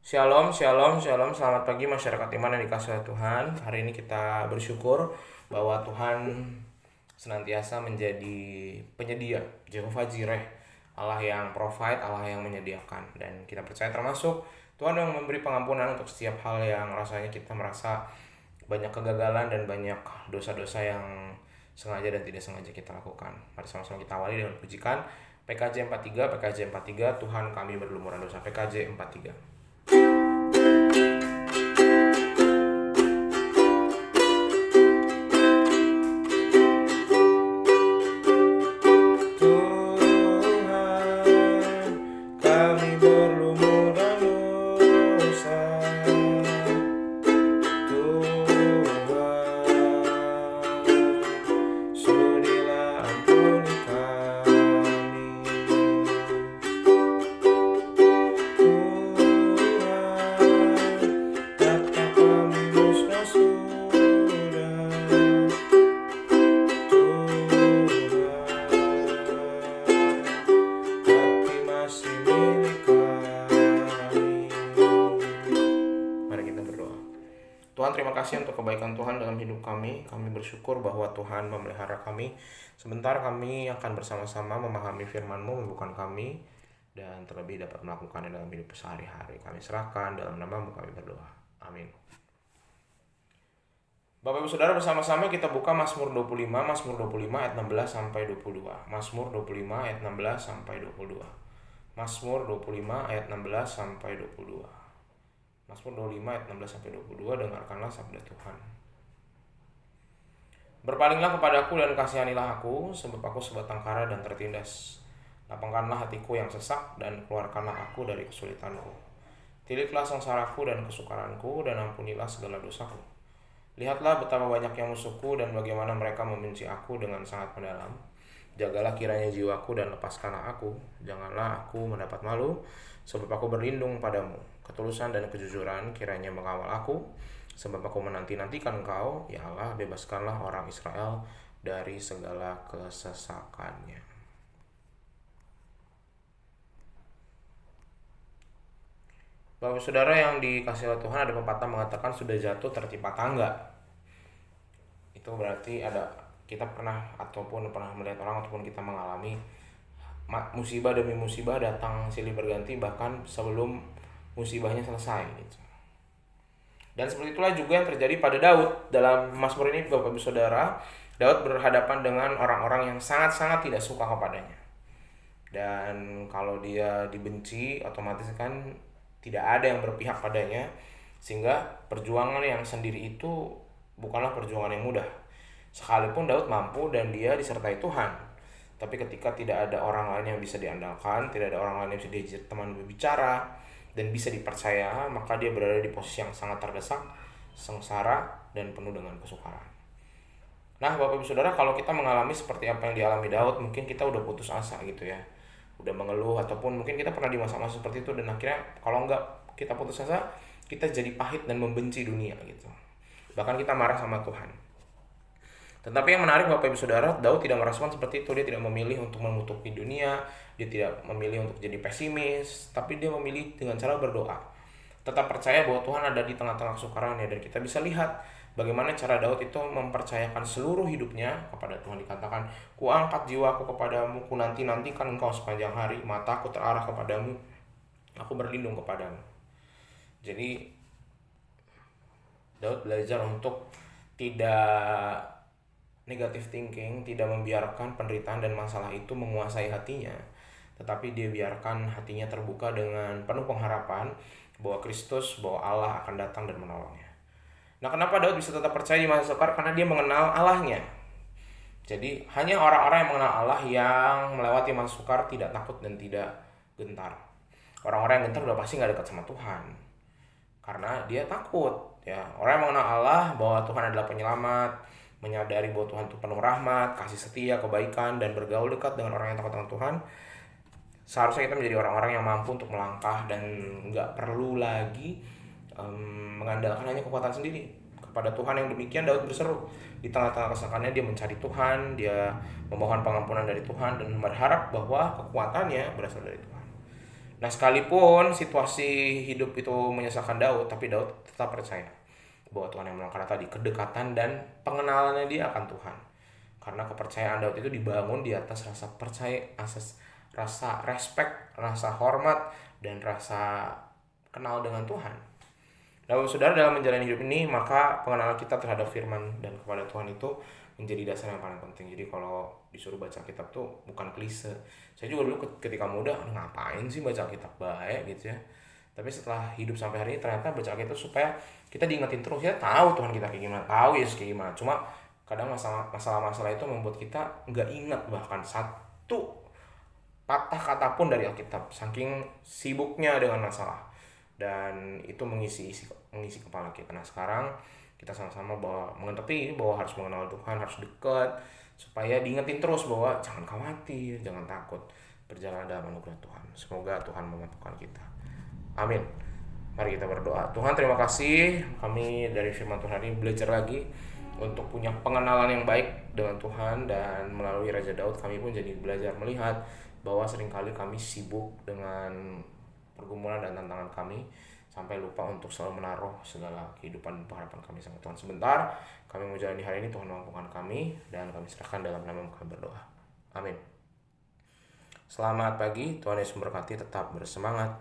Shalom, shalom, shalom. Selamat pagi masyarakat iman yang dikasihi Tuhan. Hari ini kita bersyukur bahwa Tuhan senantiasa menjadi penyedia, Jehovah Jireh, Allah yang provide, Allah yang menyediakan. Dan kita percaya termasuk Tuhan yang memberi pengampunan untuk setiap hal yang rasanya kita merasa banyak kegagalan dan banyak dosa-dosa yang sengaja dan tidak sengaja kita lakukan. Mari sama-sama kita awali dengan pujikan PKJ 43, PKJ 43, Tuhan kami berlumuran dosa. PKJ 43. Tuhan, terima kasih untuk kebaikan Tuhan dalam hidup kami. Kami bersyukur bahwa Tuhan memelihara kami. Sebentar kami akan bersama-sama memahami firman-Mu, membuka kami, dan terlebih dapat melakukannya dalam hidup sehari-hari. Kami serahkan dalam nama-Mu kami berdoa. Amin. Bapak Ibu Saudara, bersama-sama kita buka Mazmur 25 ayat 16 sampai 22. Mazmur 25 ayat 16 sampai 22. Mazmur 25 ayat 16 sampai 22. Mazmur 25 ayat 16 sampai 22, dengarkanlah sabda Tuhan. Berpalinglah kepadaku dan kasihanilah aku, sebab aku sebatang kara dan tertindas. Lapangkanlah hatiku yang sesak dan keluarkanlah aku dari kesulitanku. Tilitlah sengsaraku dan kesukaranku dan ampunilah segala dosaku. Lihatlah betapa banyaknya musuhku dan bagaimana mereka membenci aku dengan sangat mendalam. Jagalah kiranya jiwaku dan lepaskanlah aku. Janganlah aku mendapat malu, sebab aku berlindung padamu. Ketulusan dan kejujuran kiranya mengawal aku, sebab aku menanti-nantikan Engkau, ya Allah, bebaskanlah orang Israel dari segala kesesakannya. Bapak Saudara yang dikasihi oleh Tuhan, ada pepatah mengatakan sudah jatuh tertimpa tangga. Itu berarti kita pernah melihat orang ataupun kita mengalami musibah demi musibah datang silih berganti bahkan sebelum musibahnya selesai gitu. Dan seperti itulah juga yang terjadi pada Daud. Dalam Mazmur ini Bapak Ibu Saudara, Daud berhadapan dengan orang-orang yang sangat-sangat tidak suka kepadanya. Dan kalau dia dibenci, otomatis kan tidak ada yang berpihak padanya, sehingga perjuangan yang sendiri itu bukanlah perjuangan yang mudah. Sekalipun Daud mampu dan dia disertai Tuhan, tapi ketika tidak ada orang lain yang bisa diandalkan, tidak ada orang lain yang bisa diajak teman berbicara dan bisa dipercaya, maka dia berada di posisi yang sangat terdesak, sengsara, dan penuh dengan kesukaran. Nah, Bapak Ibu Saudara, kalau kita mengalami seperti apa yang dialami Daud, mungkin kita udah putus asa gitu ya, udah mengeluh, ataupun mungkin kita pernah di masa-masa seperti itu, dan akhirnya kalau enggak kita putus asa, kita jadi pahit dan membenci dunia gitu. Bahkan kita marah sama Tuhan. Tetapi yang menarik Bapak Ibu Saudara, Daud tidak merespon seperti itu. Dia tidak memilih untuk menutupi dunia, dia tidak memilih untuk jadi pesimis, tapi dia memilih dengan cara berdoa. Tetap percaya bahwa Tuhan ada di tengah-tengah kesukarannya, dan kita bisa lihat bagaimana cara Daud itu mempercayakan seluruh hidupnya kepada Tuhan. Dikatakan, ku angkat jiwaku kepadamu, ku nanti-nantikan engkau sepanjang hari, mataku terarah kepadamu, aku berlindung kepadamu. Jadi Daud belajar untuk tidak negative thinking, tidak membiarkan penderitaan dan masalah itu menguasai hatinya, tetapi dia biarkan hatinya terbuka dengan penuh pengharapan bahwa Kristus, bahwa Allah akan datang dan menolongnya. Nah, kenapa Daud bisa tetap percaya di masa sukar? Karena dia mengenal Allahnya. Jadi hanya orang-orang yang mengenal Allah yang melewati masa sukar tidak takut dan tidak gentar. Orang-orang yang gentar udah pasti gak dekat sama Tuhan, karena dia takut ya. Orang yang mengenal Allah, bahwa Tuhan adalah penyelamat, menyadari bahwa Tuhan itu penuh rahmat, kasih setia, kebaikan, dan bergaul dekat dengan orang yang takut dengan Tuhan, seharusnya kita menjadi orang-orang yang mampu untuk melangkah dan gak perlu lagi mengandalkan hanya kekuatan sendiri. Kepada Tuhan yang demikian Daud berseru. Di tengah-tengah kesesakannya dia mencari Tuhan, dia memohon pengampunan dari Tuhan dan berharap bahwa kekuatannya berasal dari Tuhan. Nah, sekalipun situasi hidup itu menyesalkan Daud, tapi Daud tetap percaya bahwa Tuhan yang menolong, karena tadi kedekatan dan pengenalannya dia akan Tuhan. Karena kepercayaan Daud itu dibangun di atas rasa percaya, asas rasa respect, rasa hormat, dan rasa kenal dengan Tuhan. Nah, saudara, dalam menjalani hidup ini, maka pengenalan kita terhadap firman dan kepada Tuhan itu menjadi dasar yang paling penting. Jadi kalau disuruh baca kitab tuh bukan klise. Saya juga dulu ketika muda, ngapain sih baca kitab, baik gitu ya. Tapi setelah hidup sampai hari ini, ternyata baca kitab supaya kita diingetin terus, ya tahu Tuhan kita kayak gimana, tahu Yesus kayak gimana. Cuma kadang masalah-masalah itu membuat kita nggak ingat bahkan satu patah kata pun dari Alkitab, saking sibuknya dengan masalah, dan itu mengisi kepala kita. Nah, sekarang kita sama-sama bahwa mengerti bahwa harus mengenal Tuhan, harus dekat, supaya diingetin terus bahwa jangan khawatir, jangan takut, berjalan dalam anugerah Tuhan. Semoga Tuhan memampukan kita. Amin. Mari kita berdoa. Tuhan, terima kasih, kami dari firman Tuhan ini belajar lagi untuk punya pengenalan yang baik dengan Tuhan, dan melalui Raja Daud kami pun jadi belajar melihat bahwa seringkali kami sibuk dengan pergumulan dan tantangan kami, sampai lupa untuk selalu menaruh segala kehidupan dan pengharapan kami sama Tuhan. Sebentar kami mau jalani hari ini, Tuhan mampukan kami, dan kami serahkan dalam nama-Mu kami berdoa. Amin. Selamat pagi, Tuhan Yesus memberkati, tetap bersemangat.